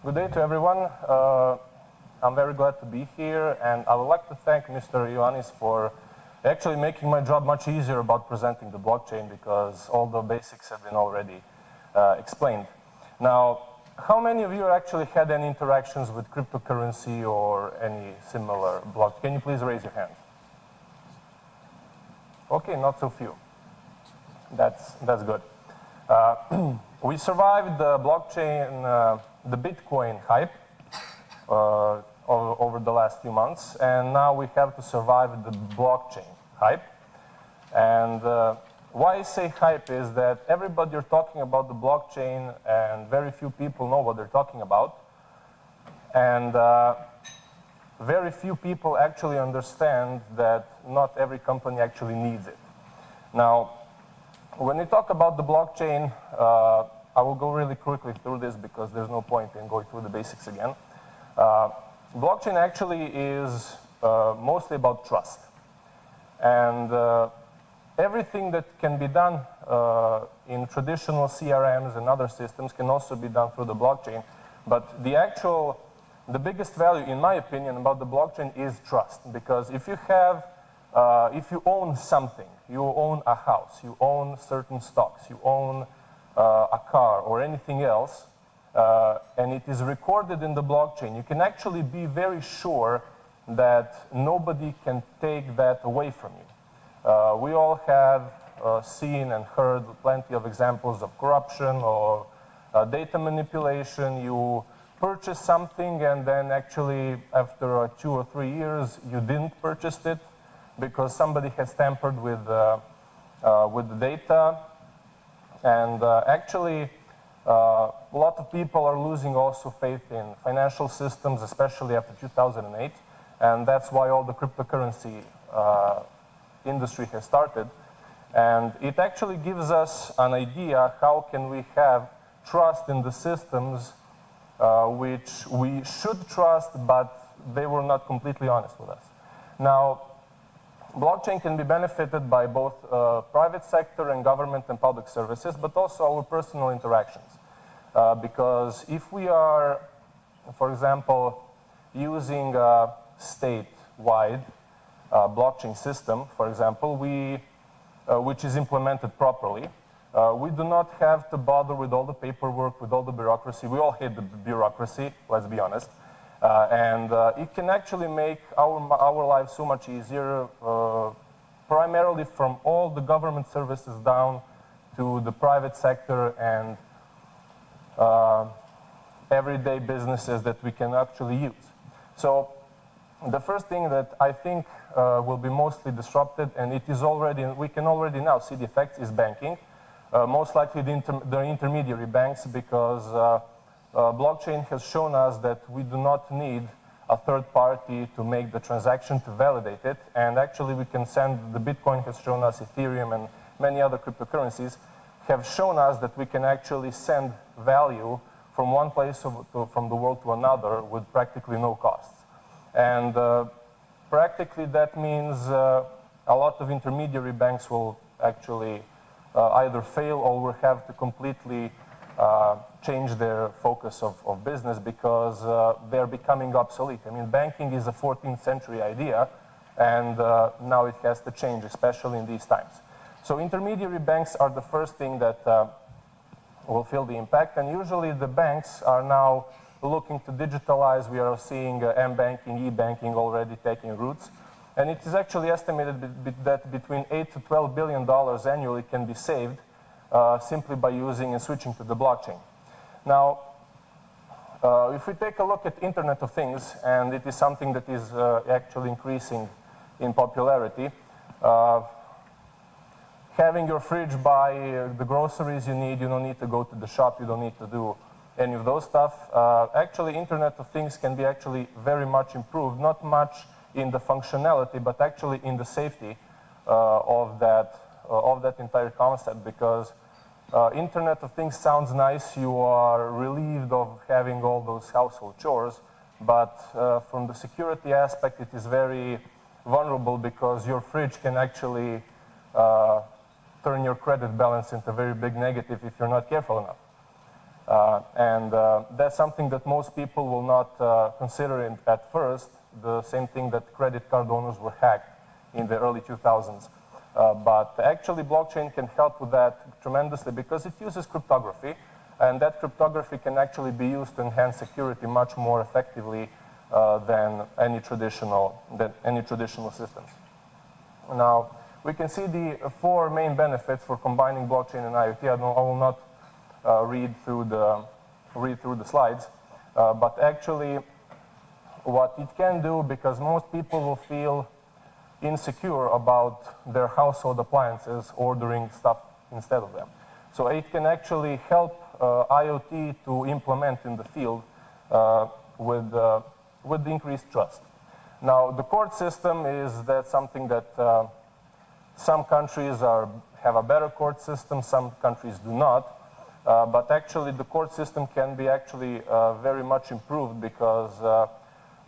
Good day to everyone. I'm very glad to be here, and I would like to thank Mr. Ioannis for actually making my job much easier about presenting the blockchain, because all the basics have been already explained. Now, how many of you actually had any interactions with cryptocurrency or any similar block? Can you please raise your hand? Okay, not so few. That's good. We survived the blockchain, the Bitcoin hype over the last few months, and now we have to survive the blockchain hype. And why I say hype is that everybody are talking about the blockchain, and very few people know what they're talking about. And very few people actually understand that not every company actually needs it. Now, when we talk about the blockchain, I will go really quickly through this because there's no point in going through the basics again. Blockchain actually is mostly about trust. And everything that can be done in traditional CRMs and other systems can also be done through the blockchain. But the biggest value, in my opinion, about the blockchain is trust. Because if you own something, you own a house, you own certain stocks, you own a car or anything else, and it is recorded in the blockchain, you can actually be very sure that nobody can take that away from you. We all have seen and heard plenty of examples of corruption or data manipulation. You purchase something and then actually after 2 or 3 years you didn't purchase it because somebody has tampered with the data. And actually, a lot of people are losing also faith in financial systems, especially after 2008. And that's why all the cryptocurrency industry has started. And it actually gives us an idea how can we have trust in the systems which we should trust, but they were not completely honest with us. Now, blockchain can be benefited by both private sector and government and public services, but also our personal interactions. Because if we are, for example, using a state-wide blockchain system, for example, which is implemented properly, we do not have to bother with all the paperwork, with all the bureaucracy. We all hate the bureaucracy, let's be honest. And it can actually make our lives so much easier, primarily from all the government services down to the private sector and everyday businesses that we can actually use. So the first thing that I think will be mostly disrupted, and it is already, we can already now see the effects, is banking. Most likely the intermediary banks, because blockchain has shown us that we do not need a third party to make the transaction to validate it. And actually we can send, the Bitcoin has shown us, Ethereum and many other cryptocurrencies have shown us that we can actually send value from one place from the world to another with practically no costs. And practically that means a lot of intermediary banks will actually either fail or will have to completely change their focus of business because they're becoming obsolete. I mean, banking is a 14th century idea, and now it has to change, especially in these times. So intermediary banks are the first thing that will feel the impact, and usually the banks are now looking to digitalize. We are seeing m-banking, e-banking already taking roots. And it is actually estimated that between $8 to $12 billion annually can be saved simply by using and switching to the blockchain. Now, if we take a look at Internet of Things, and it is something that is actually increasing in popularity, having your fridge buy the groceries you need, you don't need to go to the shop, you don't need to do any of those stuff. Actually, Internet of Things can be actually very much improved, not much in the functionality, but actually in the safety of that entire concept, because Internet of Things sounds nice, you are relieved of having all those household chores, but from the security aspect it is very vulnerable because your fridge can actually turn your credit balance into a very big negative if you're not careful enough. That's something that most people will not consider at first, the same thing that credit card owners were hacked in the early 2000s. But actually, blockchain can help with that tremendously because it uses cryptography, and that cryptography can actually be used to enhance security much more effectively than any traditional systems. Now, we can see the 4 main benefits for combining blockchain and IoT. I will not read through the slides, but actually, what it can do, because most people will feel insecure about their household appliances ordering stuff instead of them. So it can actually help IoT to implement in the field with increased trust. Now, the court system is something that some countries have a better court system, some countries do not. But actually, the court system can be actually very much improved because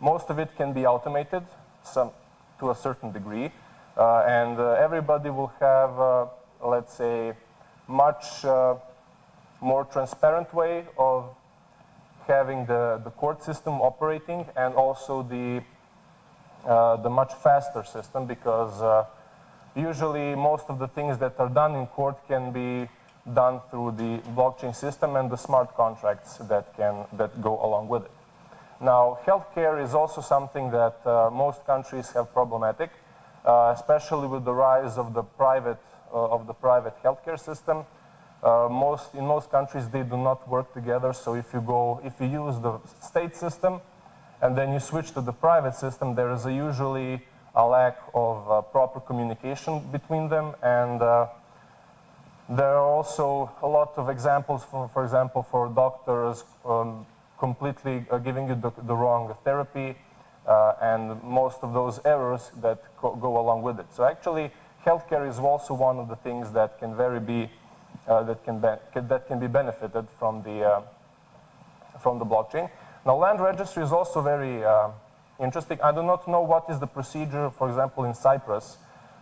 most of it can be automated to a certain degree. And everybody will have, let's say, much more transparent way of having the court system operating, and also the much faster system, because usually most of the things that are done in court can be done through the blockchain system and the smart contracts that go along with it. Now, healthcare is also something that most countries have problematic, especially with the rise of the private healthcare system. In most countries, they do not work together. So if you use the state system and then you switch to the private system, there is usually a lack of proper communication between them, and there are also a lot of examples, for example, for doctors completely giving you the wrong therapy, and most of those errors that go along with it. So actually, healthcare is also one of the things that can be benefited from the blockchain. Now, land registry is also very interesting. I do not know what is the procedure, for example, in Cyprus.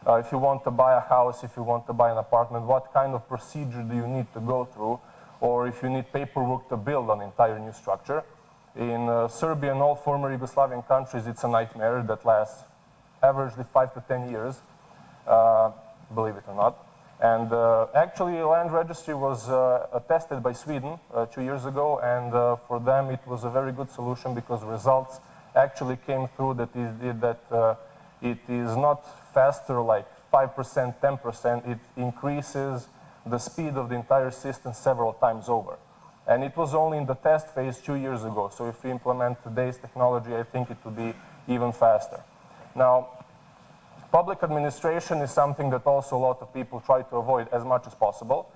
If you want to buy a house, if you want to buy an apartment, what kind of procedure do you need to go through? Or if you need paperwork to build an entire new structure. In Serbia and all former Yugoslavian countries, it's a nightmare that lasts averagely 5 to 10 years, believe it or not. And actually, land registry was tested by Sweden 2 years ago, and for them it was a very good solution because results actually came through that it is not faster, like 5%, 10%, it increases the speed of the entire system several times over. And it was only in the test phase 2 years ago. So if we implement today's technology, I think it would be even faster. Now, public administration is something that also a lot of people try to avoid as much as possible.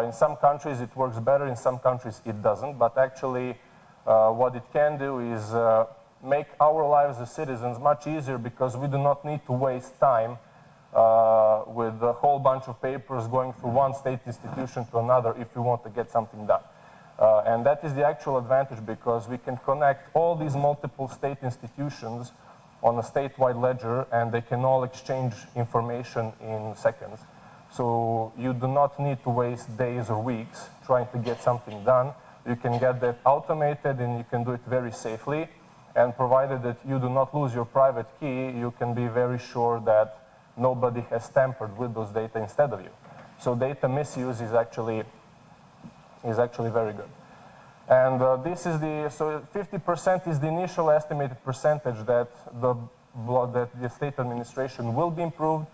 In some countries it works better, in some countries it doesn't. But actually, what it can do is make our lives as citizens much easier, because we do not need to waste time with a whole bunch of papers going through one state institution to another if we want to get something done. And that is the actual advantage, because we can connect all these multiple state institutions on a statewide ledger, and they can all exchange information in seconds. So you do not need to waste days or weeks trying to get something done. You can get that automated, and you can do it very safely. And provided that you do not lose your private key, you can be very sure that nobody has tampered with those data instead of you. So data misuse is actually very good. And this is so 50% is the initial estimated percentage that the state administration will be improved,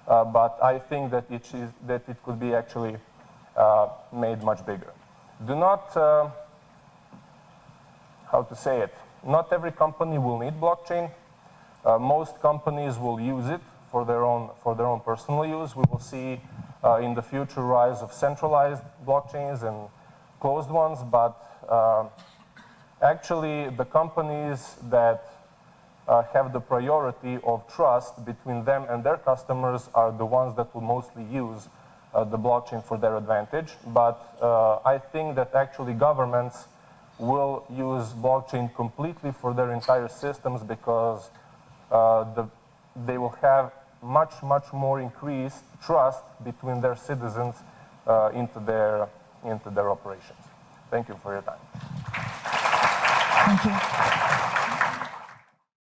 but I think that it could be actually made much bigger. Do not, how to say it, not every company will need blockchain. Most companies will use it for their own personal use. We will see in the future rise of centralized blockchains and closed ones, but actually the companies that have the priority of trust between them and their customers are the ones that will mostly use the blockchain for their advantage. But I think that actually governments will use blockchain completely for their entire systems, because they will have much more increased trust between their citizens into their operations. Thank you for your time. Thank you.